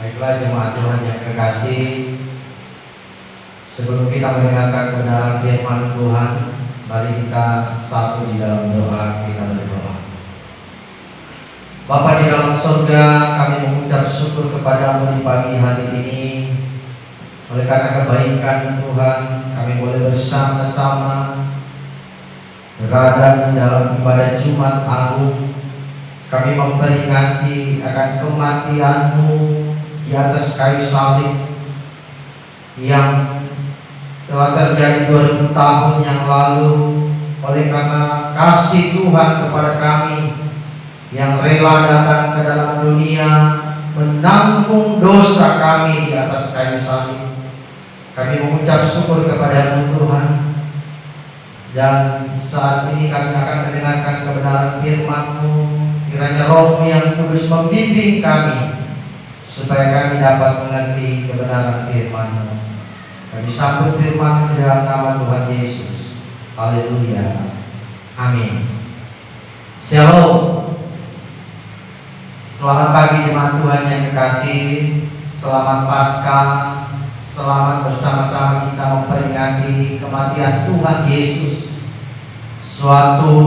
Baiklah jemaat Tuhan yang terkasih, sebelum kita mendengarkan kebenaran firman Tuhan, mari kita satu di dalam doa. Kita berdoa. Bapa di dalam surga, kami mengucap syukur kepada-Mu di pagi hari ini. Oleh karena kebaikan Tuhan, kami boleh bersama-sama berada di dalam ibadah Jumat Agung. Kami memperingati akan kematian-Mu di atas kayu salib yang telah terjadi 2000 tahun yang lalu. Oleh karena kasih Tuhan kepada kami yang rela datang ke dalam dunia menanggung dosa kami di atas kayu salib, kami mengucap syukur kepada-Mu Tuhan. Dan saat ini kami akan mendengarkan kebenaran firman-Mu. Kiranya Roh-Mu yang kudus membimbing kami supaya kami dapat mengerti kebenaran firman-Mu. Kami sambut firman-Mu di dalam nama Tuhan Yesus. Haleluya. Amin. Shalom. Selamat pagi jemaat Tuhan yang kekasih. Selamat Paskah. Selamat bersama-sama kita memperingati kematian Tuhan Yesus. Suatu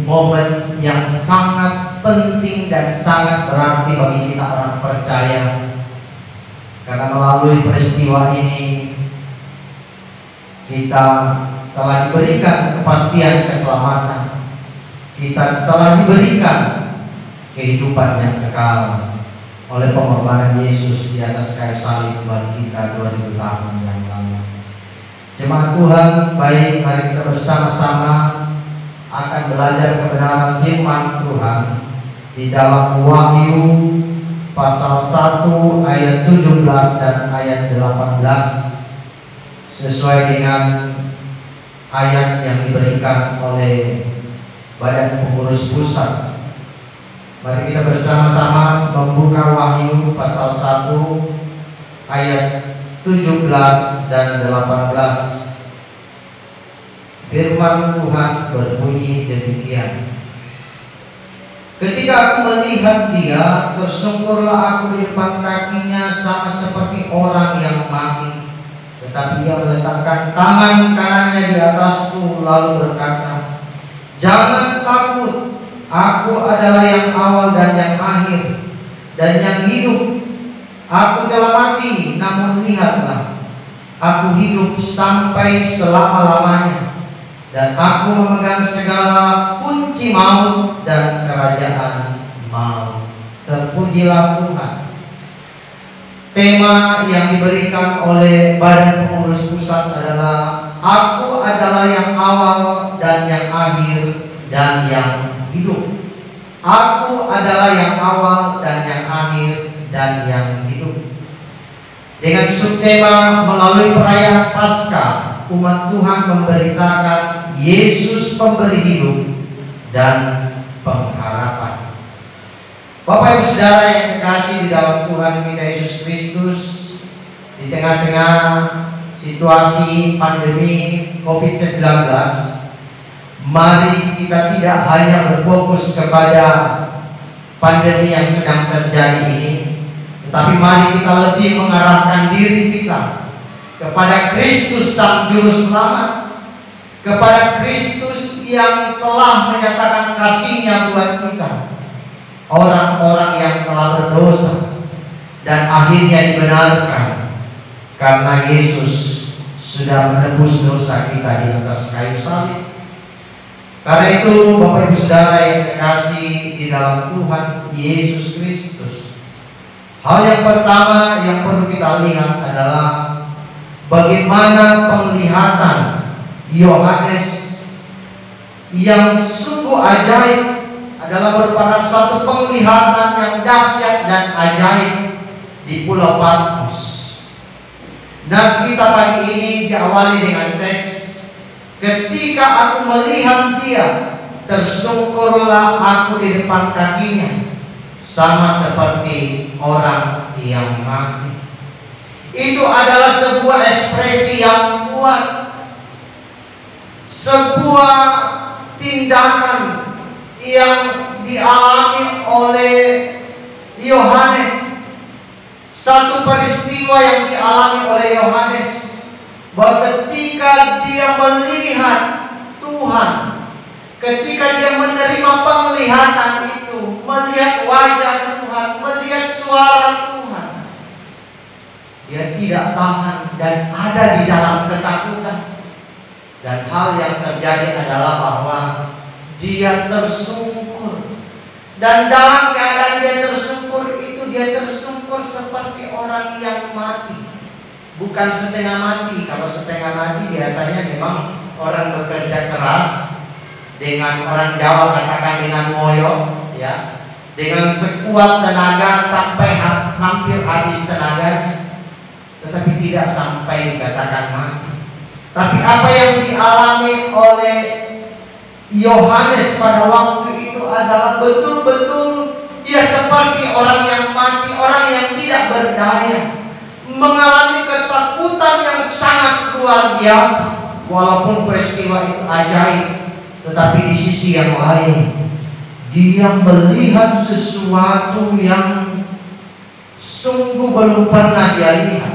momen yang sangat penting dan sangat berarti bagi kita orang percaya. Karena melalui peristiwa ini kita telah diberikan kepastian keselamatan. Kita telah diberikan kehidupan yang kekal oleh pengorbanan Yesus di atas kayu salib buat kita 2000 tahun yang lalu. Jemaat Tuhan, baik, mari kita bersama-sama akan belajar kebenaran firman Tuhan di dalam Wahyu pasal 1 ayat 17 dan ayat 18 sesuai dengan ayat yang diberikan oleh Badan Pengurus Pusat. Mari kita bersama-sama membuka Wahyu pasal 1 ayat 17 dan 18. Firman Tuhan berbunyi demikian. Ketika aku melihat Dia, tersungkurlah aku di depan kakinya sama seperti orang yang mati. Tetapi Ia meletakkan tangan kanannya di atasku lalu berkata, "Jangan takut, aku adalah yang awal dan yang akhir dan yang hidup. Aku telah mati, namun lihatlah, aku hidup sampai selama-lamanya, dan aku memegang segala kunci maut dan kerajaan maut." Terpujilah Tuhan. Tema yang diberikan oleh Badan Pengurus Pusat adalah "Aku adalah yang awal dan yang akhir dan yang hidup." Aku adalah yang awal dan yang akhir dan yang hidup. Dengan subtema melalui perayaan Paskah, umat Tuhan memberitakan Yesus pemberi hidup dan pengharapan. Bapak Ibu Saudara yang kekasih di dalam Tuhan kita Yesus Kristus, di tengah-tengah situasi pandemi COVID-19, mari kita tidak hanya berfokus kepada pandemi yang sedang terjadi ini, tetapi mari kita lebih mengarahkan diri kita kepada Kristus Sang Juru Selamat, kepada Kristus yang telah menyatakan kasih-Nya buat kita, orang-orang yang telah berdosa dan akhirnya dibenarkan karena Yesus sudah menebus dosa kita di atas kayu salib. Karena itu Bapak Ibu Saudara yang terkasih di dalam Tuhan Yesus Kristus, hal yang pertama yang perlu kita lihat adalah bagaimana penglihatan Yohanes yang sungguh ajaib adalah merupakan suatu penglihatan yang dahsyat dan ajaib di Pulau Patmos. Nas kita pagi ini diawali dengan teks, "Ketika aku melihat Dia, tersungkurlah aku di depan kakinya, sama seperti orang yang mati." Itu adalah sebuah ekspresi yang kuat, sebuah tindakan yang dialami oleh Yohanes Satu peristiwa yang dialami oleh Yohanes, bahwa ketika dia melihat Tuhan, ketika dia menerima penglihatan itu, melihat wajah Tuhan, melihat suara Tuhan, dia tidak tahan dan ada di dalam ketakutan. Dan hal yang terjadi adalah bahwa dia tersungkur. Dan dalam keadaan dia tersungkur itu, dia tersungkur seperti orang yang mati. Bukan setengah mati. Kalau setengah mati biasanya memang orang bekerja keras, dengan orang Jawa katakan dengan moyo, ya, dengan sekuat tenaga sampai hampir habis tenaganya, tetapi tidak sampai dikatakan mati. Tapi apa yang dialami oleh Yohanes pada waktu itu adalah betul-betul dia seperti orang yang mati, orang yang tidak berdaya, mengalami ketakutan yang sangat luar biasa. Walaupun peristiwa itu ajaib, tetapi di sisi yang lain dia melihat sesuatu yang sungguh belum pernah dia lihat.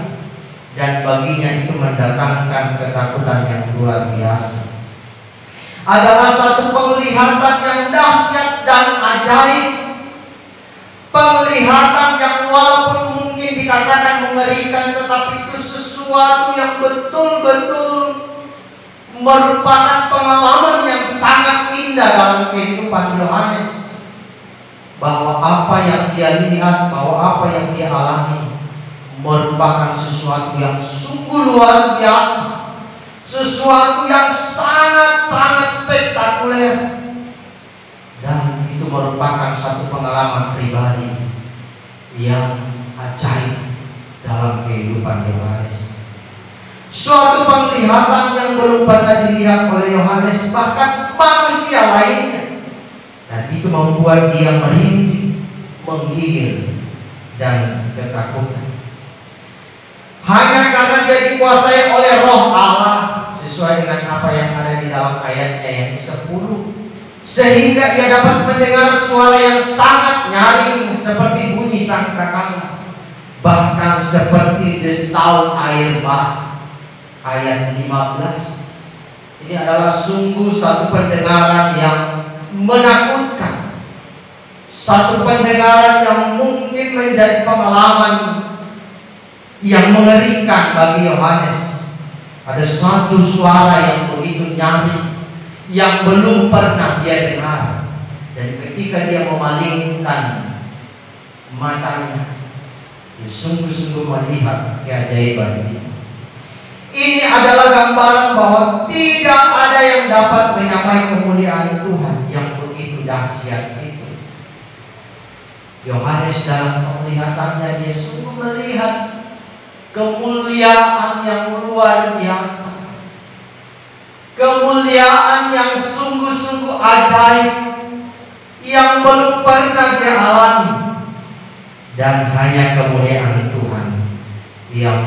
Dan baginya itu mendatangkan ketakutan yang luar biasa. Adalah satu penglihatan yang dahsyat dan ajaib. Penglihatan yang walaupun mungkin dikatakan mengerikan, tetapi itu sesuatu yang betul-betul merupakan pengalaman yang sangat indah dalam kehidupan Yohanes. Bahwa apa yang dia lihat, bahwa apa yang dia alami merupakan sesuatu yang sungguh luar biasa, sesuatu yang sangat-sangat spektakuler, dan itu merupakan satu pengalaman pribadi yang ajaib dalam kehidupan Yohanes. Suatu penglihatan yang belum pernah dilihat oleh Yohanes, bahkan manusia lainnya, dan itu membuat dia merinding, menggigil, dan ketakutan. Hanya karena dia dikuasai oleh Roh Allah, sesuai dengan apa yang ada di dalam ayatnya yang ke-10, sehingga ia dapat mendengar suara yang sangat nyaring seperti bunyi sangkakala, bahkan seperti desau air bah. Ayat 15. Ini adalah sungguh satu pendengaran yang menakutkan, satu pendengaran yang mungkin menjadi pengalaman yang mengerikan bagi Yohanes. Ada satu suara yang begitu nyaring, yang belum pernah dia dengar. Dan ketika dia memalingkan matanya, dia sungguh-sungguh melihat keajaiban ini. Ini adalah gambaran bahwa tidak ada yang dapat menyamai kemuliaan Tuhan yang begitu dahsyat itu. Yohanes dalam penglihatannya, dia sungguh melihat kemuliaan yang luar biasa, kemuliaan yang sungguh-sungguh ajaib, yang belum pernah dia alami. Dan hanya kemuliaan Tuhan yang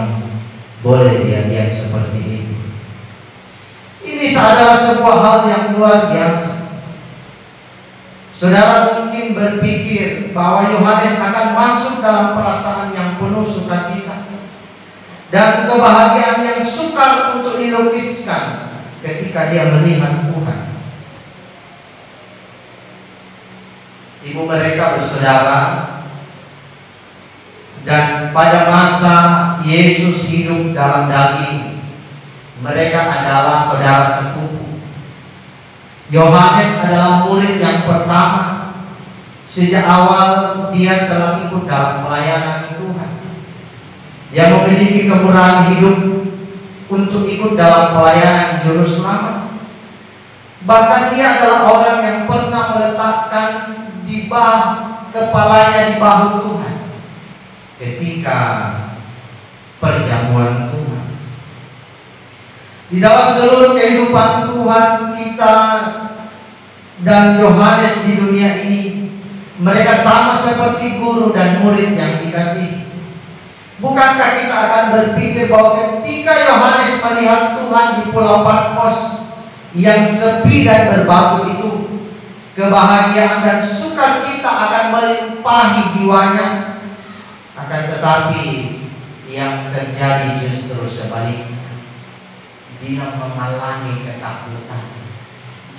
boleh dia lihat seperti itu. Ini adalah sebuah hal yang luar biasa. Saudara mungkin berpikir bahwa Yohanes akan masuk dalam perasaan yang penuh sukacita dan kebahagiaan yang sukar untuk dilukiskan ketika dia melihat Tuhan. Ibu mereka bersaudara, dan pada masa Yesus hidup dalam daging, mereka adalah saudara sepupu. Yohanes adalah murid yang pertama. Sejak awal dia telah ikut dalam pelayanan Tuhan. Dia memiliki kemurahan hidup untuk ikut dalam pelayanan juru selamat. Bahkan dia adalah orang yang pernah meletakkan di kepalanya di bahu Tuhan ketika perjamuan Tuhan. Di dalam seluruh kehidupan Tuhan kita dan Yohanes di dunia ini, mereka sama seperti guru dan murid yang dikasihi. Bukankah kita akan berpikir bahwa ketika Yohanes melihat Tuhan di Pulau Patmos yang sepi dan berbatu itu, kebahagiaan dan sukacita akan melimpahi jiwanya. Akan tetapi Tetapi yang terjadi justru sebaliknya. Dia mengalami ketakutan,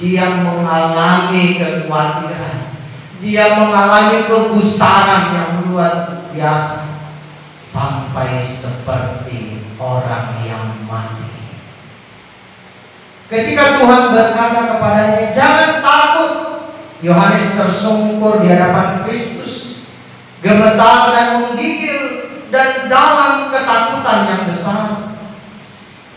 dia mengalami kekhawatiran, dia mengalami kegusaran yang luar biasa, sampai seperti orang yang mati. Ketika Tuhan berkata kepadanya, "Jangan takut," Yohanes tersungkur di hadapan Kristus, gemetar dan menggigil, dan dalam ketakutan yang besar.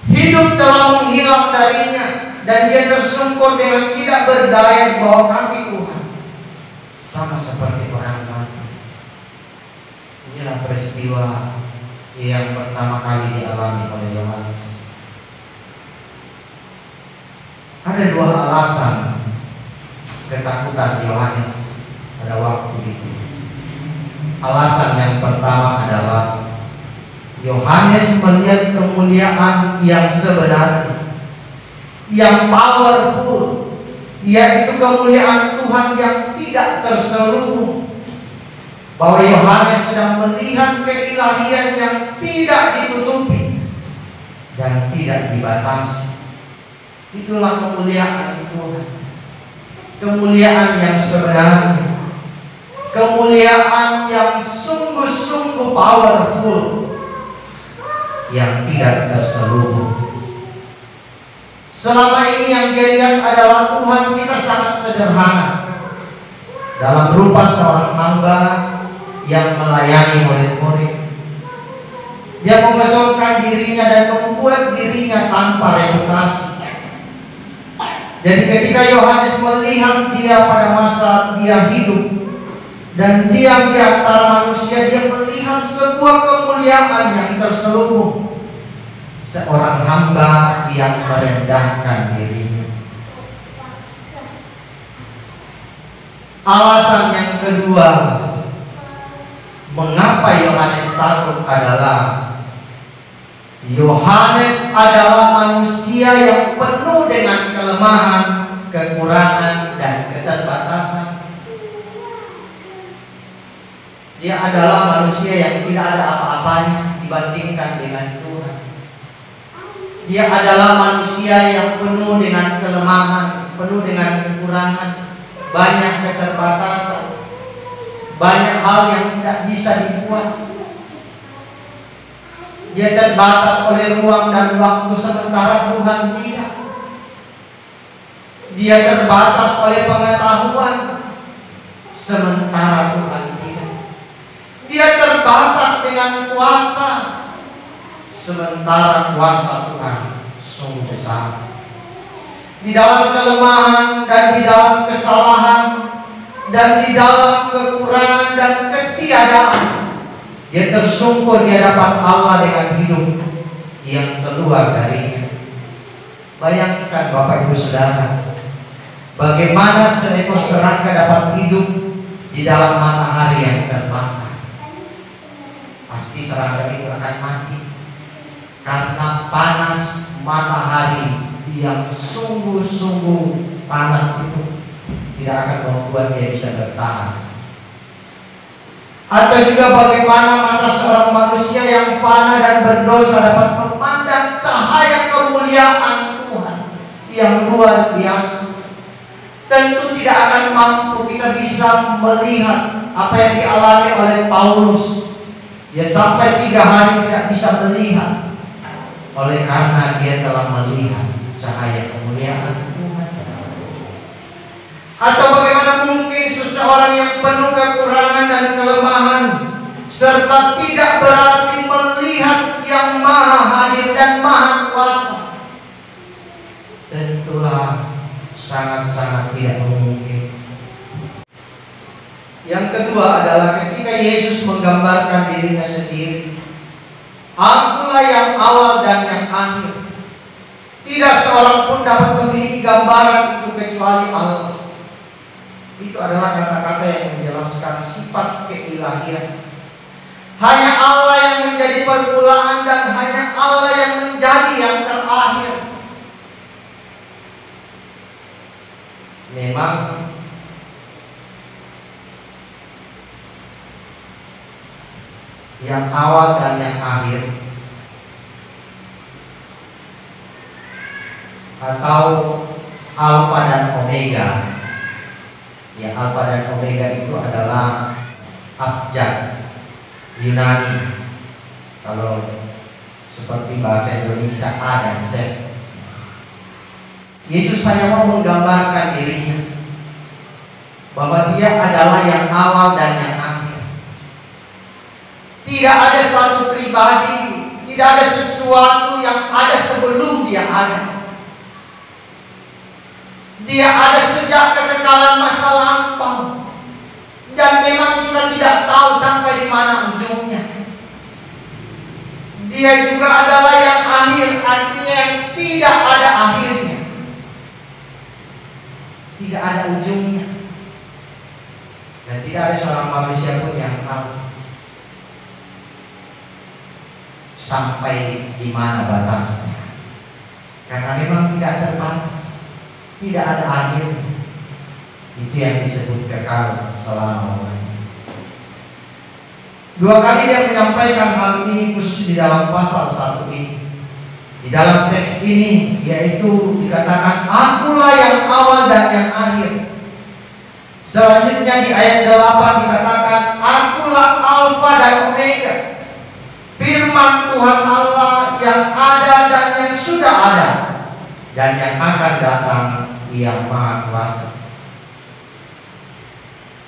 Hidup telah menghilang darinya, dan dia tersungkur dengan tidak berdaya di bawah kaki Tuhan, sama seperti orang mati. Inilah peristiwa yang pertama kali dialami oleh Yohanes. Ada dua alasan ketakutan Yohanes pada waktu itu. Alasan yang pertama adalah Yohanes melihat kemuliaan yang sebenarnya, yang powerful, yaitu kemuliaan Tuhan yang tidak terselubung. Bahwa Yohanes sedang melihat keilahian yang tidak ditutupi dan tidak dibatasi. Itulah kemuliaan Tuhan, kemuliaan yang sebenarnya, kemuliaan yang sungguh-sungguh powerful, yang tidak terselubung. Selama ini yang dia lihat adalah Tuhan kita sangat sederhana, dalam rupa seorang hamba yang melayani murid-murid. Dia mengosongkan dirinya dan membuat dirinya tanpa reputasi. Jadi ketika Yohanes melihat dia pada masa dia hidup dan diam di antara manusia, dia melihat sebuah kemuliaan yang terselubung, seorang hamba yang merendahkan dirinya. Alasan yang kedua mengapa Yohanes takut adalah Yohanes adalah manusia yang penuh dengan kelemahan, kekurangan, dan keterbatasan. Dia adalah manusia yang tidak ada apa-apanya dibandingkan dengan Tuhan. Dia adalah manusia yang penuh dengan kelemahan, penuh dengan kekurangan, banyak keterbatasan, banyak hal yang tidak bisa dibuat. Dia terbatas oleh ruang dan waktu, sementara Tuhan tidak. Dia terbatas oleh pengetahuan, sementara Tuhan tidak. Dia terbatas dengan kuasa, sementara kuasa Tuhan sungguh besar. Di dalam kelemahan dan di dalam kesalahan dan di dalam kekurangan dan ketiadaan, dia tersungkur di hadapan Allah dengan hidup yang keluar darinya. Bayangkan Bapak Ibu Saudara, bagaimana seekor serangga dapat hidup di dalam matahari yang terbakar. Pasti serangga itu akan mati, karena panas matahari yang sungguh-sungguh panas itu tidak akan membuat dia bisa bertahan. Atau juga bagaimana mata seorang manusia yang fana dan berdosa dapat memandang cahaya kemuliaan Tuhan yang luar biasa. Tentu tidak akan mampu kita bisa melihat apa yang dialami oleh Paulus. Dia sampai 3 hari tidak bisa melihat, oleh karena dia telah melihat cahaya kemuliaan Tuhan. Atau bagaimana mungkin seseorang yang penuh kekurangan dan kelemahan, serta tidak berarti melihat yang maha hadir dan maha kuasa, tentulah sangat-sangat tidak mungkin. Yang kedua adalah ketika Yesus menggambarkan dirinya sendiri, "Akulah yang awal dan yang akhir." Tidak seorang pun dapat memiliki gambaran itu kecuali Allah. Itu adalah kata-kata yang menjelaskan sifat keilahian. Hanya Allah yang menjadi permulaan dan hanya Allah yang menjadi yang terakhir. Memang yang awal dan yang akhir, atau Alfa dan Omega. Ya, Alfa dan Omega itu adalah abjad Yunani. Kalau seperti bahasa Indonesia A dan Z. Yesus hanya mau menggambarkan dirinya bahwa dia adalah yang awal dan yang akhir. Tidak ada satu pribadi, tidak ada sesuatu yang ada sebelum dia ada. Dia ada sejak kekekalan masa lampau, dan memang kita tidak tahu sampai di mana ujungnya. Dia juga adalah yang akhir, artinya yang tidak ada akhirnya, tidak ada ujungnya, dan tidak ada seorang manusia pun yang tahu sampai di mana batasnya, karena memang tidak terbatas, tidak ada akhir. Itu yang disebut kekal selama-lamanya. 2 kali dia menyampaikan hal ini khusus di dalam pasal 1 ini. Di dalam teks ini yaitu dikatakan akulah yang awal dan yang akhir. Selanjutnya di ayat 8 dikatakan akulah Alfa dan Omega, firman Tuhan Allah yang ada dan yang sudah ada dan yang akan datang, yang Maha Kuasa.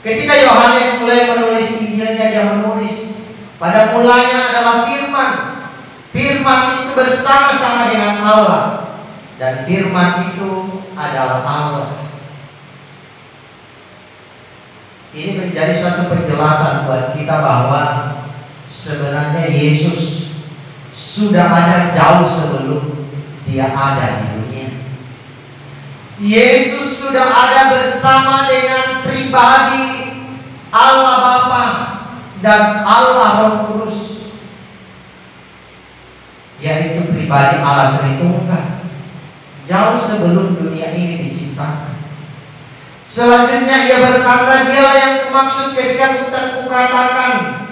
Ketika Yohanes mulai menulis Injilnya, dia menulis pada mulanya adalah firman. Firman itu bersama-sama dengan Allah, dan firman itu adalah Allah. Ini menjadi suatu penjelasan buat kita bahwa sebenarnya Yesus sudah ada jauh sebelum dia ada di dunia. Yesus sudah ada bersama dengan pribadi Allah Bapa dan Allah Roh Kudus, yaitu pribadi Allah Tritunggal, jauh sebelum dunia ini diciptakan. Selanjutnya ia berkata, dialah yang kumaksud ketika kukatakan,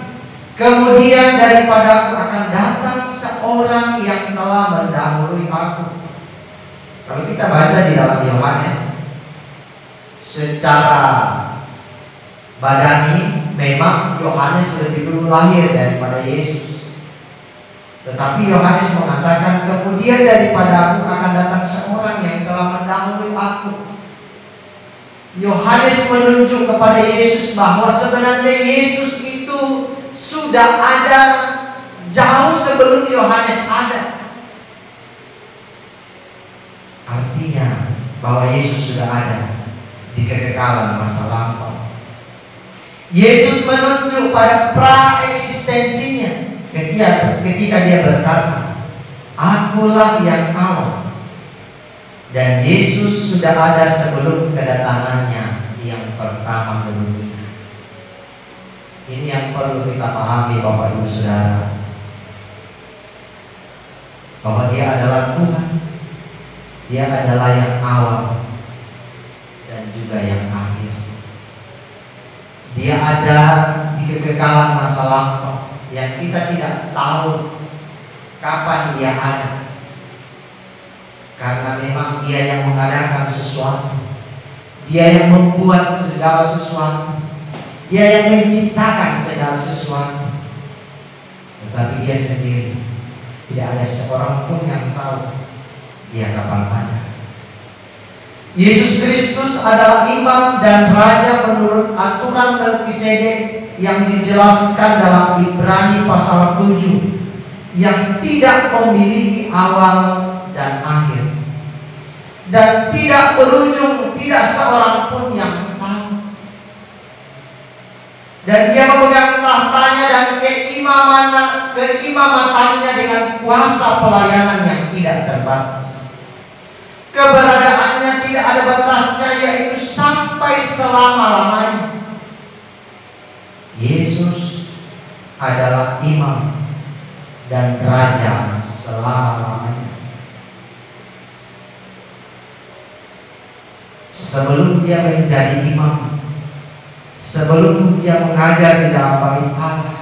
kemudian daripadaku akan datang seorang yang telah mendahului aku. Kalau kita baca di dalam Yohanes, secara badani memang Yohanes lebih dulu lahir daripada Yesus. Tetapi Yohanes mengatakan, kemudian daripada aku akan datang seorang yang telah mendahului aku. Yohanes menunjuk kepada Yesus bahwa sebenarnya Yesus itu sudah ada jauh sebelum Yohanes ada. Artinya bahwa Yesus sudah ada di kekekalan masa lampau. Yesus menunjuk pada pra-eksistensinya ketika dia berkata, akulah yang awal. Dan Yesus sudah ada sebelum kedatangannya yang pertama ke dunia. Ini yang perlu kita pahami Bapak Ibu Saudara, bahwa dia adalah Tuhan. Dia adalah yang awal dan juga yang akhir. Dia ada di kekekalan masa lampau yang kita tidak tahu kapan dia ada, karena memang dia yang mengadakan sesuatu, dia yang membuat segala sesuatu, dia yang menciptakan segala sesuatu. Tetapi dia sendiri, tidak ada seorang pun yang tahu dia kapan ada. Yesus Kristus adalah imam dan raja menurut aturan Melkisedek yang dijelaskan dalam Ibrani pasal 7, yang tidak memiliki awal dan akhir, dan tidak berujung, tidak seorang pun yang tahu. Dan dia memegang tahtanya dan keimamannya dengan kuasa pelayanan yang tidak terbatas. Keberadaannya tidak ada batasnya, yaitu sampai selama-lamanya. Yesus adalah imam dan raja selama-lamanya. Sebelum dia menjadi imam, sebelum dia mengajar di dalam bait Allah,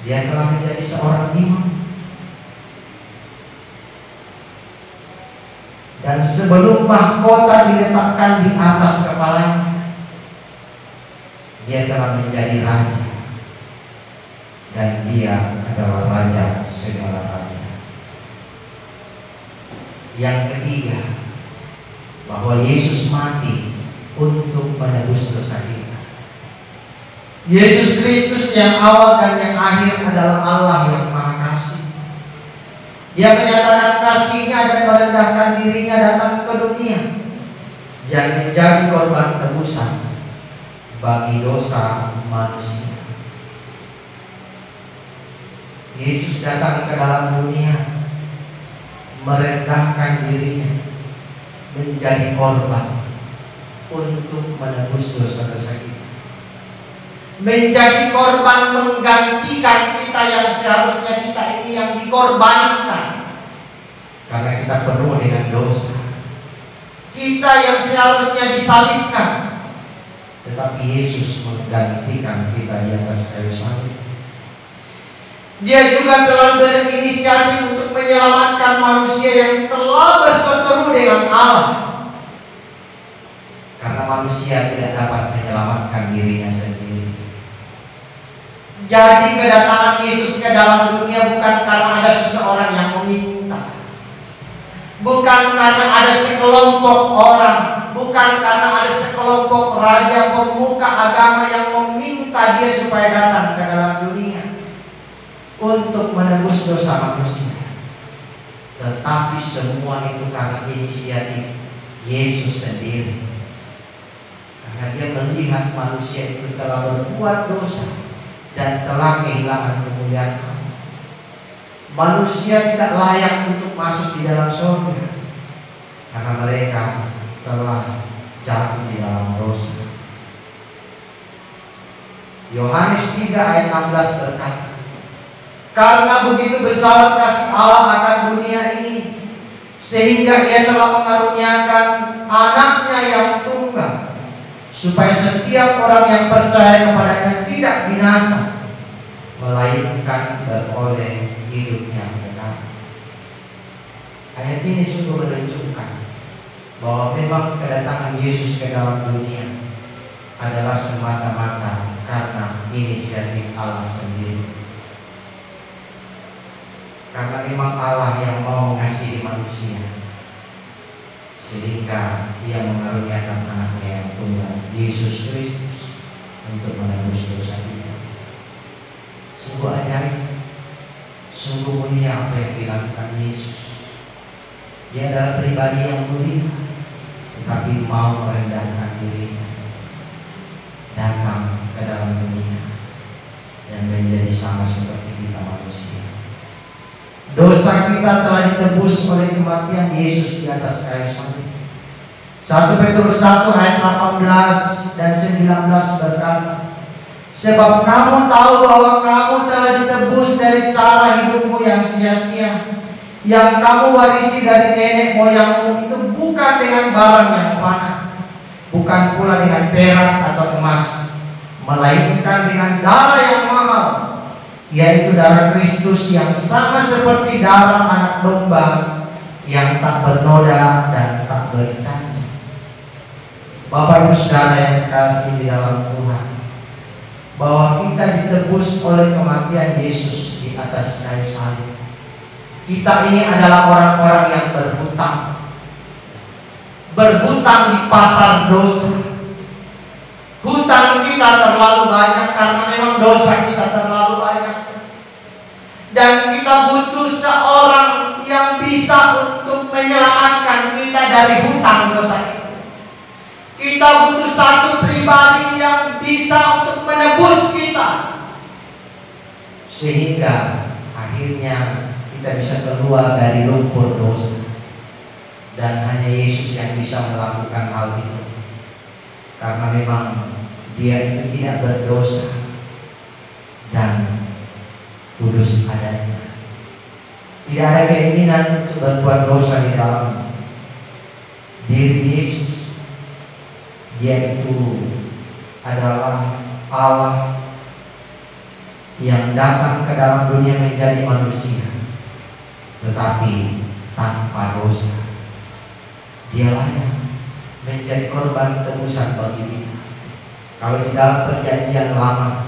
Dia telah menjadi seorang imam. Dan sebelum mahkota diletakkan di atas kepalanya, dia telah menjadi raja. Dan dia adalah raja segala raja. Yang ketiga, bahwa Yesus mati untuk menebus dosa kita. Yesus Kristus yang awal dan yang akhir adalah Allah yang Maha Kasih. Dia menyatakan kasih-Nya dan merendahkan dirinya datang ke dunia dan menjadi korban tebusan bagi dosa manusia. Yesus datang ke dalam dunia, merendahkan dirinya, menjadi korban untuk menebus dosa-dosa kita, menjadi korban menggantikan kita yang seharusnya kita ini yang dikorbankan, karena kita penuh dengan dosa. Kita yang seharusnya disalibkan, tetapi Yesus menggantikan kita di atas kayu salib. Dia juga telah berinisiatif untuk menyelamatkan manusia yang telah berseteru dengan Allah, karena manusia tidak dapat menyelamatkan dirinya sendiri. Jadi kedatangan Yesus ke dalam dunia bukan karena ada seseorang yang meminta, bukan karena ada sekelompok orang, bukan karena ada sekelompok raja pemuka agama yang meminta dia supaya datang ke dalam dunia untuk menebus dosa manusia. Tetapi semua itu karena inisiatif Yesus sendiri, karena dia melihat manusia itu telah berbuat dosa dan telah kehilangan kemuliaan Allah. Manusia tidak layak untuk masuk di dalam surga karena mereka telah jatuh di dalam dosa. Yohanes 3 ayat 16 berkata, karena begitu besar kasih Allah akan dunia ini, sehingga Ia telah mengaruniakan anaknya yang tunggal, supaya setiap orang yang percaya kepadanya tidak binasa, melainkan beroleh hidup yang kekal. Ayat ini sungguh menunjukkan bahwa memang kedatangan Yesus ke dalam dunia adalah semata-mata karena inisiatif Allah sendiri. Karena memang Allah yang mau mengasihi manusia, sehingga Ia mengaruniakan anaknya yang tunggal, Yesus Kristus, untuk menebus dosa kita. Sungguh ajaib, sungguh mulia apa yang dilakukan Yesus. Dia adalah pribadi yang mulia, tetapi mau merendahkan dirinya, datang ke dalam dunia dan menjadi sama seperti kita manusia. Dosa kita telah ditebus oleh kematian Yesus di atas kayu salib. 1 Petrus 1 ayat 18 dan 19 berkata, sebab kamu tahu bahwa kamu telah ditebus dari cara hidupmu yang sia-sia, yang kamu warisi dari nenek moyangmu, itu bukan dengan barang yang fana, bukan pula dengan perak atau emas, melainkan dengan darah yang mahal, yaitu darah Kristus yang sama seperti darah anak domba yang tak bernoda dan tak bercacat. Bapak Ibu Saudara yang dikasihi di dalam Tuhan, bahwa kita ditebus oleh kematian Yesus di atas kayu salib. Kita ini adalah orang-orang yang berhutang di pasar dosa. Hutang kita terlalu banyak karena memang dosa kita terlalu banyak. Dan kita butuh seorang yang bisa untuk menyelamatkan kita dari hutang dosa itu. Kita butuh satu pribadi yang bisa untuk menebus kita, sehingga akhirnya kita bisa keluar dari lumpur dosa. Dan hanya Yesus yang bisa melakukan hal itu, karena memang Dia itu tidak berdosa dan kudus adanya. Tidak ada keinginan untuk berbuat dosa di dalam diri Yesus. Dia itu adalah Allah yang datang ke dalam dunia menjadi manusia, tetapi tanpa dosa. Dialah yang menjadi korban tebusan bagi kita. Kalau di dalam perjanjian lama,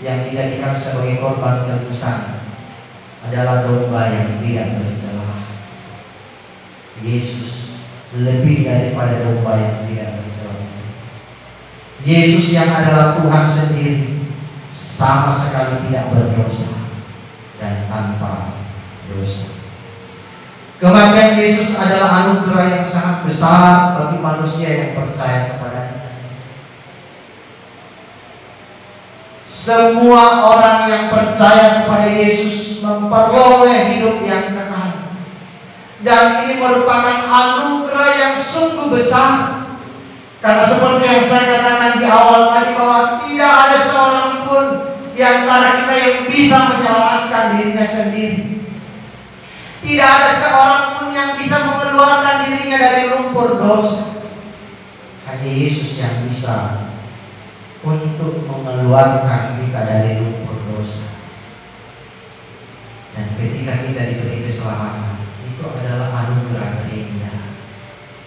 yang dijadikan sebagai korban tebusan adalah domba yang tidak bercela. Yesus lebih daripada domba yang tidak bercela. Yesus yang adalah Tuhan sendiri, sama sekali tidak berdosa dan tanpa dosa. Kematian Yesus adalah anugerah yang sangat besar bagi manusia yang percaya kepada-Nya. Semua orang yang percaya kepada Yesus memperoleh hidup yang kekal. Dan ini merupakan anugerah yang sungguh besar. Karena seperti yang saya katakan di awal tadi, bahwa tidak ada seorang pun di antara kita yang bisa menyelamatkan dirinya sendiri. Tidak ada seorang pun yang bisa mengeluarkan dirinya dari lumpur dosa. Hanya Yesus yang bisa untuk mengeluarkan kita dari lumpur dosa. Dan ketika kita diberi keselamatan, itu adalah anugerah terindah,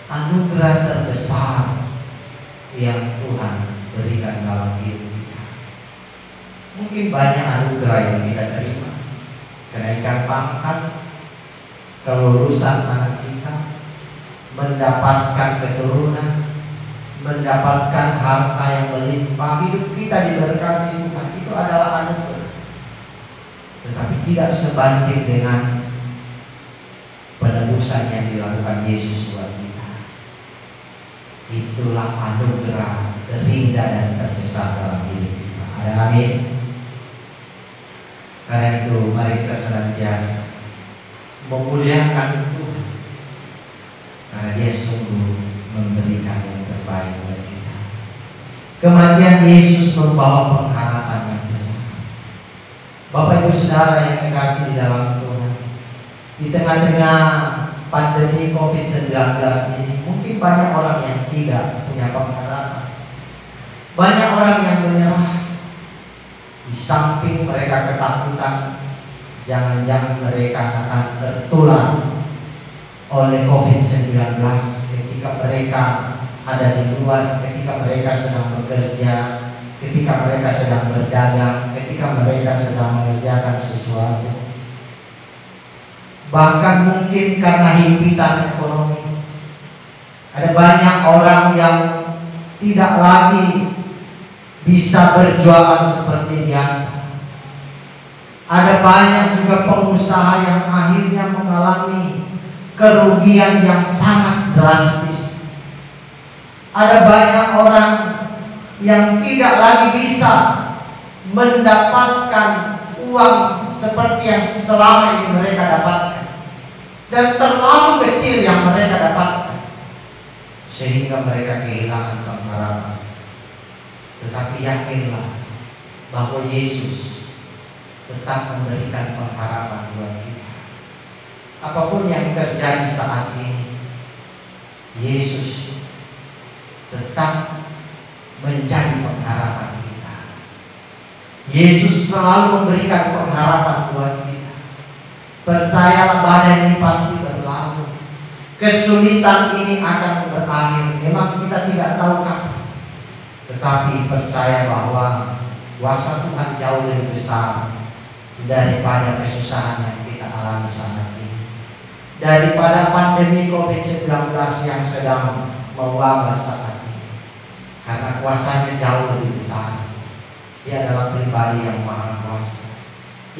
anugerah terbesar yang Tuhan berikan dalam hidup kita. Mungkin banyak anugerah yang kita terima, kenaikan pangkat, kelulusan anak kita, mendapatkan keturunan, mendapatkan harta yang melimpah, hidup kita diberkati Tuhan. Itu adalah anugerah, tetapi tidak sebanding dengan penebusan yang dilakukan Yesus buat kita. Itulah anugerah terindah dan terbesar dalam hidup kita. Ada amin? Karena itu mari kita senantiasa memuliakan Tuhan, karena Dia sungguh memberikan yang terbaik buat kita. Kematian Yesus membawa pengharapan yang besar. Bapak Ibu Saudara yang kekasih di dalam Tuhan, di tengah-tengah pandemi COVID-19 ini, mungkin banyak orang yang tidak punya pengharapan. Banyak orang yang menyerah. Di samping mereka ketakutan, jangan-jangan mereka akan tertular oleh COVID-19 ketika mereka ada di luar, ketika mereka sedang bekerja, ketika mereka sedang berdagang, ketika mereka sedang mengerjakan sesuatu. Bahkan mungkin karena himpitan ekonomi, ada banyak orang yang tidak lagi bisa berjualan seperti biasa. Ada banyak juga pengusaha yang akhirnya mengalami kerugian yang sangat drastis. Ada banyak orang yang tidak lagi bisa mendapatkan uang seperti yang selama ini mereka dapatkan, dan terlalu kecil yang mereka dapatkan, sehingga mereka kehilangan pengharapan. Tetapi yakinlah bahwa Yesus tetap memberikan pengharapan buat kita. Apapun yang terjadi saat ini, Yesus tetap menjadi pengharapan kita. Yesus selalu memberikan pengharapan buat kita. Percayalah, badai ini pasti berlalu. Kesulitan ini akan berakhir. Memang kita tidak tahu kapan, tetapi percaya bahwa kuasa Tuhan jauh lebih besar daripada kesusahan yang kita alami saat ini, daripada pandemi COVID-19 yang sedang mewabah saat ini. Karena kuasanya jauh lebih besar. Dia adalah pribadi yang maha kuasa,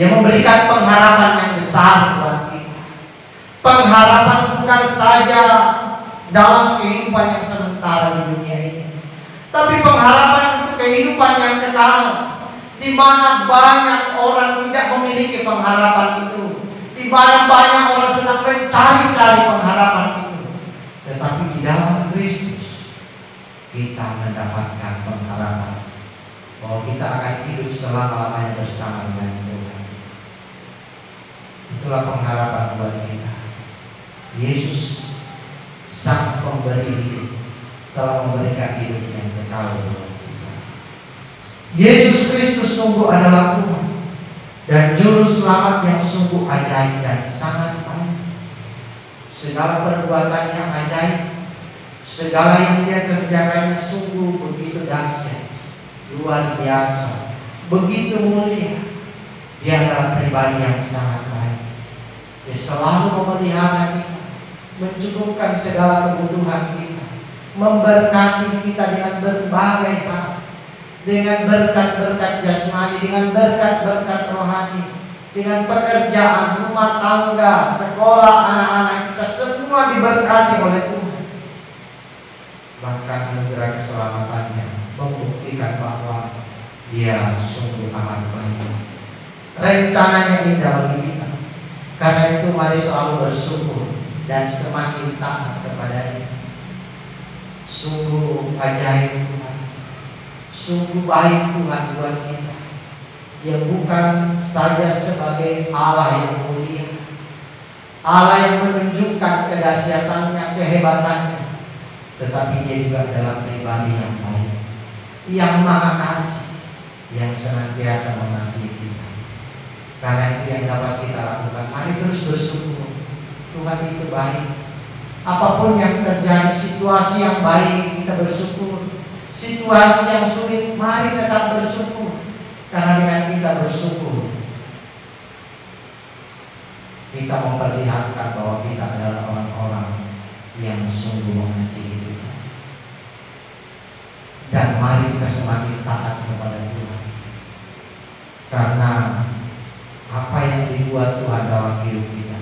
yang memberikan pengharapan yang besar buat kita. Pengharapan bukan saja dalam kehidupan yang sementara di dunia ini, tapi pengharapan untuk kehidupan yang kekal, di mana banyak orang tidak memiliki pengharapan itu, di mana banyak orang sedang mencari-cari pengharapan itu. Tetapi di dalam Kristus kita mendapatkan pengharapan bahwa kita akan hidup selama-lamanya bersama dengan Tuhan. Itulah pengharapan buat kita. Yesus sang pemberi hidup telah memberikan hidup yang kekal buat kita. Yesus Kristus sungguh adalah Tuhan. dan juru selamat yang sungguh ajaib dan sangat baik. Segala perbuatannya ajaib, segala yang dia kerjakannya sungguh begitu dahsyat, luar biasa, begitu mulia. Dia adalah pribadi yang sangat baik. Dia selalu memelihara kita, mencukupkan segala kebutuhan kita, memberkati kita dengan berbagai hal, dengan berkat-berkat jasmani, dengan berkat-berkat rohani, dengan pekerjaan, rumah tangga, sekolah anak-anak kita, semua diberkati oleh Tuhan. Bahkan anugerah keselamatannya membuktikan bahwa Dia sungguh amat baik. Rencananya indah bagi kita. Karena itu mari selalu bersyukur dan semakin taat kepada-Nya. Sungguh ajaib Tuhan, sungguh baik Tuhan buat kita. Dia bukan saja sebagai Allah yang mulia, Allah yang menunjukkan kedahsyatannya, kehebatannya, tetapi Dia juga adalah pribadi yang baik, yang maha kasih, yang senantiasa mengasihi kita. Karena itu yang dapat kita lakukan, mari terus bersyukur. Tuhan itu baik. Apapun yang terjadi, situasi yang baik kita bersyukur, situasi yang sulit mari tetap bersyukur. Karena dengan kita bersyukur, kita memperlihatkan bahwa kita adalah orang-orang yang sungguh mengasihi Tuhan. Dan mari kita semakin taat kepada Tuhan. Karena apa yang dibuat Tuhan dalam hidup kita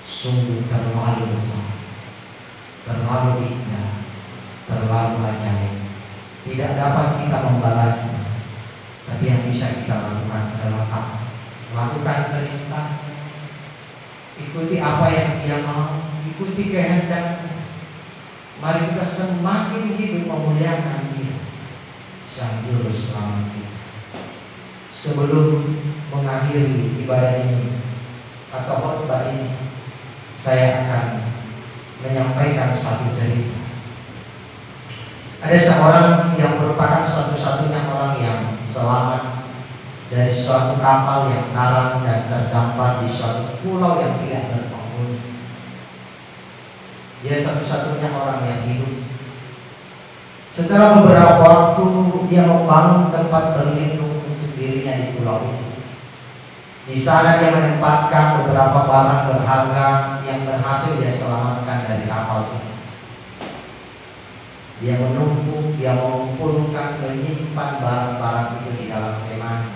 sungguh terlalu besar, terlalu indah, terlalu ajaib. Tidak dapat kita membalasnya. Tapi yang bisa kita lakukan adalah apa? Lakukan perintah, ikuti apa yang Dia mau, ikuti kehendaknya. Mari kita semakin hidup memuliakan Dia, Sang Juru Selamat kita. Sebelum mengakhiri ibadah ini atau khotbah ini, saya akan menyampaikan satu cerita. Ada seorang yang merupakan satu-satunya orang yang selamat dari suatu kapal yang karam dan terdampar di suatu pulau yang tidak berpenghuni. Dia satu-satunya orang yang hidup. Setelah beberapa waktu dia membangun tempat berlindung untuk dirinya di pulau itu. Di sana dia menempatkan beberapa barang berharga yang berhasil dia selamatkan dari kapal itu. Dia menumpuk, dia mengumpulkan, menyimpan barang-barang itu di dalam kemah.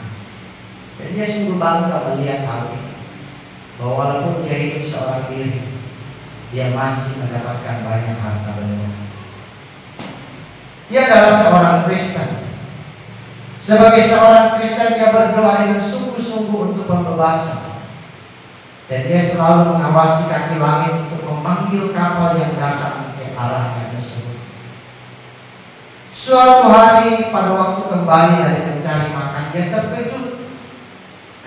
Dan dia sungguh bangga melihat hal itu, bahwa walaupun dia hidup seorang diri, dia masih mendapatkan banyak harta benda. Dia adalah seorang Kristen. Sebagai seorang Kristen, dia berdoa dengan sungguh-sungguh untuk pembebasan. Dan dia selalu mengawasi kaki langit untuk memanggil kapal yang datang ke arahnya tersebut. Suatu hari pada waktu kembali dari mencari makan, dia terkejut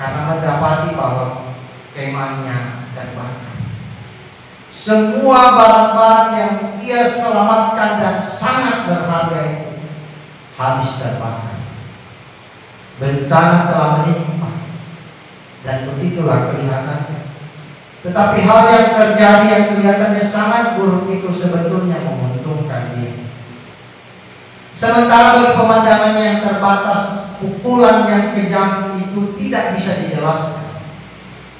karena mendapati bahwa kemahnya terbakar. Semua barang-barang yang ia selamatkan dan sangat berharga itu habis terbakar. Bencana telah menimpa, dan begitulah kelihatannya. Tetapi hal yang terjadi yang kelihatannya sangat buruk itu sebetulnya menguntungkan dia. Sementara bagi pemandangannya yang terbatas, pukulan yang kejam itu tidak bisa dijelaskan.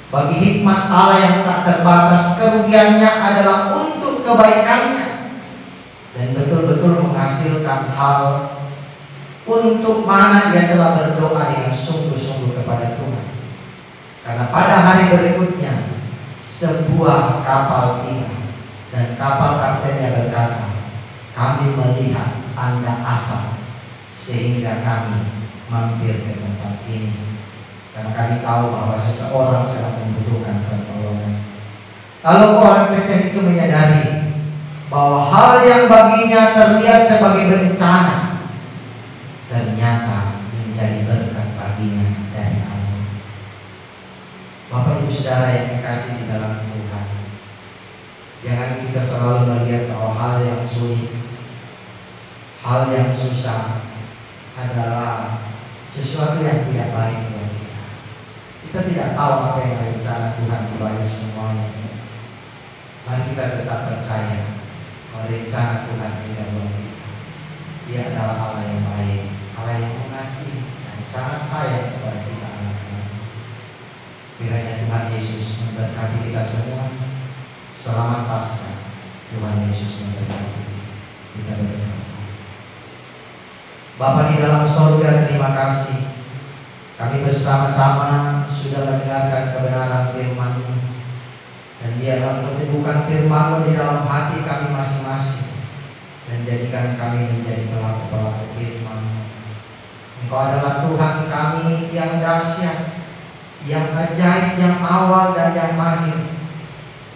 Bagi hikmat Allah yang tak terbatas, kerugiannya adalah untuk kebaikannya dan betul-betul menghasilkan hal untuk mana dia telah berdoa dengan sungguh-sungguh kepada Tuhan. Karena pada hari berikutnya sebuah kapal tiba dan kapal kaptennya berkata, "Kami melihat Anda asap sehingga kami mampir ke tempat ini. Karena kami tahu bahwa seseorang sangat membutuhkan pertolongan." Lalu orang Kristen itu menyadari bahwa hal yang baginya terlihat sebagai bencana ternyata menjadi berkat baginya dari Allah. Bapak Ibu Saudara yang dikasihi di dalam Tuhan, jangan kita selalu melihat bahwa hal yang sulit, hal yang susah adalah sesuatu yang tidak baik buat kita. Kita tidak tahu apa yang rencana Tuhan di balik semuanya. Mari kita tetap percaya bahwa rencana Tuhan tidak boleh. Dia adalah Allah yang baik, Allah yang mengasihi dan sangat sayang kepada kita anak-anak. Kiranya Tuhan Yesus memberkati kita semua. Selamat Paskah. Tuhan Yesus memberkati kita berdoa. Bapa di dalam sorga, terima kasih. Kami bersama-sama sudah mendengarkan kebenaran firman-Mu, dan biarlah Engkau teguhkan firman-Mu di dalam hati kami masing-masing, dan jadikan kami menjadi pelaku-pelaku firman-Mu. Engkau adalah Tuhan kami yang dahsyat, yang ajaib, yang awal dan yang akhir,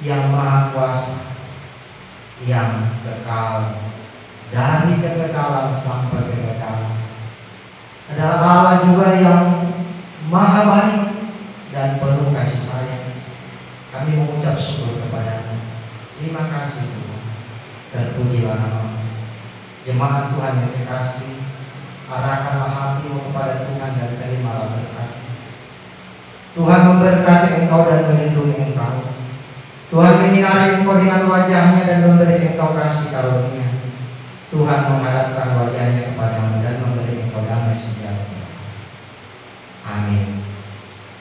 yang maha kuasa, yang kekal dari kekekalan sampai kekekalan. Adalah Allah juga yang maha baik dan penuh kasih sayang. Kami mengucap syukur kepada-Mu. Terima kasih Tuhan. Terpujilah nama-Mu. Jemaat Tuhan yang dikasihi, arahkanlah hatimu kepada Tuhan dan terimalah berkat. Tuhan memberkati engkau dan melindungi engkau. Tuhan menyinari engkau dengan wajah-Nya dan memberi engkau kasih karunia. Tuhan menghadapkan wajah-Nya kepadamu dan memberi engkau damai sejahtera. Amin.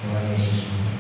Tuhan Yesus memberkati.